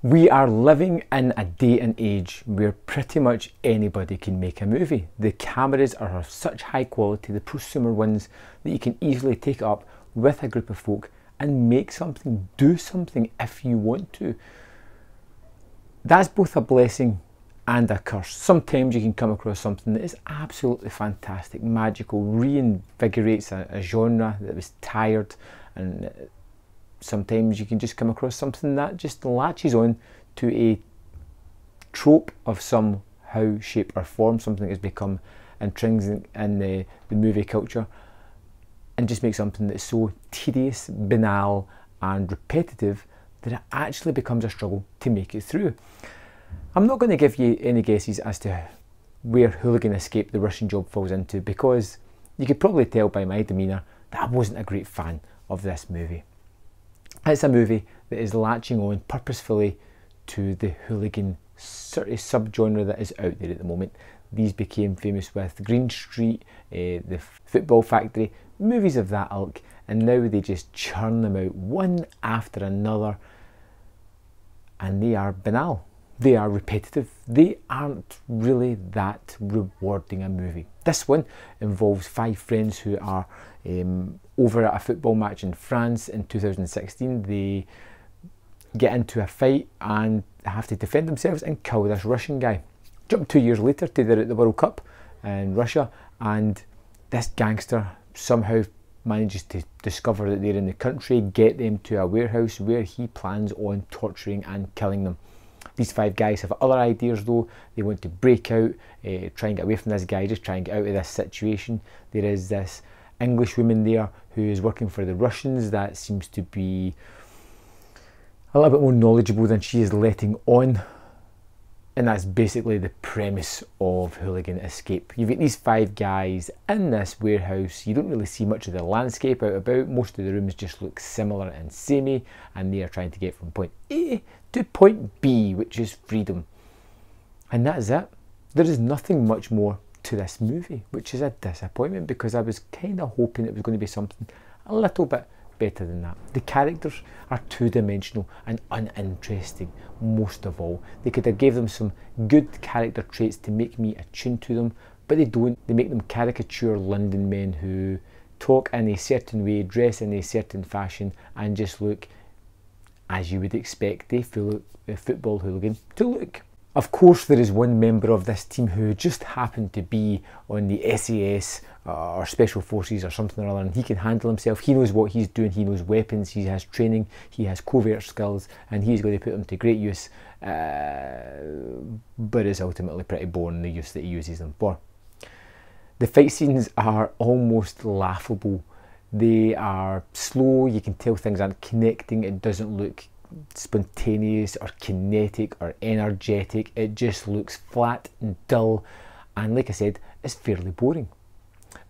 We are living in a day and age where pretty much anybody can make a movie. The cameras are of such high quality, the prosumer ones, that you can easily take it up with a group of folk and make something, do something if you want to. That's both a blessing and a curse. Sometimes you can come across something that is absolutely fantastic, magical, reinvigorates a genre that was tired, and sometimes you can just come across something that just latches on to a trope of some how, shape or form, something that has become intrinsic in the movie culture, and just make something that's so tedious, banal and repetitive that it actually becomes a struggle to make it through. I'm not going to give you any guesses as to where Hooligan Escape: The Russian Job falls into, because you could probably tell by my demeanour that I wasn't a great fan of this movie. It's a movie that is latching on purposefully to the hooligan sort of subgenre that is out there at the moment. These became famous with Green Street, the Football Factory, movies of that ilk, and now they just churn them out one after another, and they are banal. They are repetitive. They aren't really that rewarding a movie. This one involves 5 friends who are over at a football match in France in 2016. They get into a fight and have to defend themselves and kill this Russian guy. Jump 2 years later to the World Cup in Russia, and this gangster somehow manages to discover that they're in the country, get them to a warehouse where he plans on torturing and killing them. These 5 guys have other ideas though. They want to break out, try and get away from this guy, just try and get out of this situation. There is this English woman there who is working for the Russians that seems to be a little bit more knowledgeable than she is letting on. And that's basically the premise of Hooligan Escape. You've got these 5 guys in this warehouse. You don't really see much of the landscape out about. Most of the rooms just look similar and samey, and they are trying to get from point A to point B, which is freedom. And that is it. There is nothing much more to this movie, which is a disappointment, because I was kind of hoping it was going to be something a little bit better than that. The characters are two-dimensional and uninteresting most of all. They could have gave them some good character traits to make me attuned to them, but they don't. They make them caricature London men who talk in a certain way, dress in a certain fashion, and just look as you would expect a football hooligan to look. Of course, there is one member of this team who just happened to be on the SAS or Special Forces or something or other, and he can handle himself. He knows what he's doing, he knows weapons, he has training, he has covert skills, and he's going to put them to great use, but it's ultimately pretty boring, the use that he uses them for. The fight scenes are almost laughable. They are slow, you can tell things aren't connecting, it doesn't look spontaneous or kinetic or energetic. It just looks flat and dull, and like I said, it's fairly boring.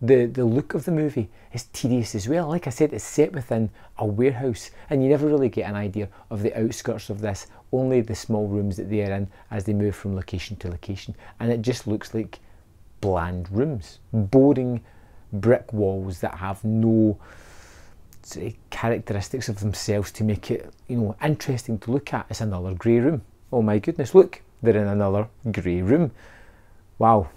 The look of the movie is tedious as well. Like I said, it's set within a warehouse, and you never really get an idea of the outskirts of this, only the small rooms that they are in as they move from location to location, and it just looks like bland rooms, boring brick walls that have no characteristics of themselves to make it, you know, interesting to look at. It's another grey room. Oh my goodness, look, they're in another grey room. Wow,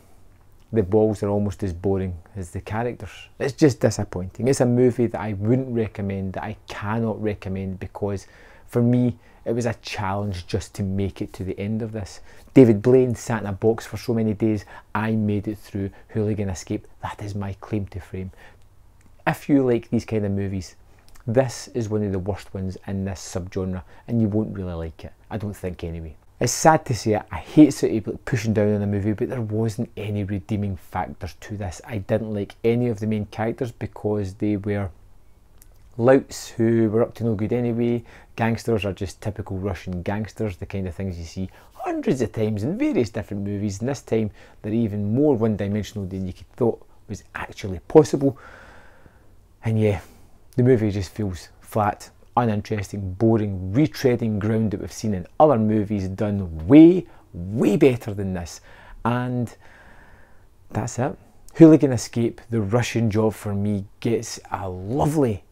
the walls are almost as boring as the characters. It's just disappointing. It's a movie that I wouldn't recommend, that I cannot recommend, because for me it was a challenge just to make it to the end of this. David Blaine sat in a box for so many days. I made it through Hooligan Escape. That is my claim to fame. If you like these kind of movies, this is one of the worst ones in this subgenre, and you won't really like it. I don't think anyway. It's sad to say it, I hate sort of pushing down on a movie, but there wasn't any redeeming factors to this. I didn't like any of the main characters because they were louts who were up to no good anyway. Gangsters are just typical Russian gangsters, the kind of things you see hundreds of times in various different movies, and this time they're even more one-dimensional than you could thought was actually possible. And yeah, the movie just feels flat, uninteresting, boring, retreading ground that we've seen in other movies done way, way better than this. And that's it. Hooligan Escape: The Russian Job for me gets a lovely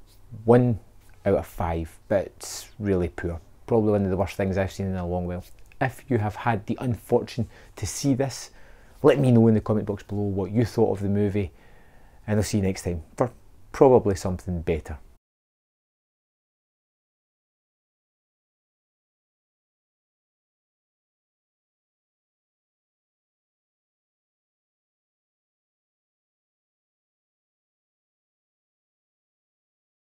1 out of 5, but it's really poor. probably one of the worst things I've seen in a long while. If you have had the unfortune to see this, let me know in the comment box below what you thought of the movie, and I'll see you next time for probably something better.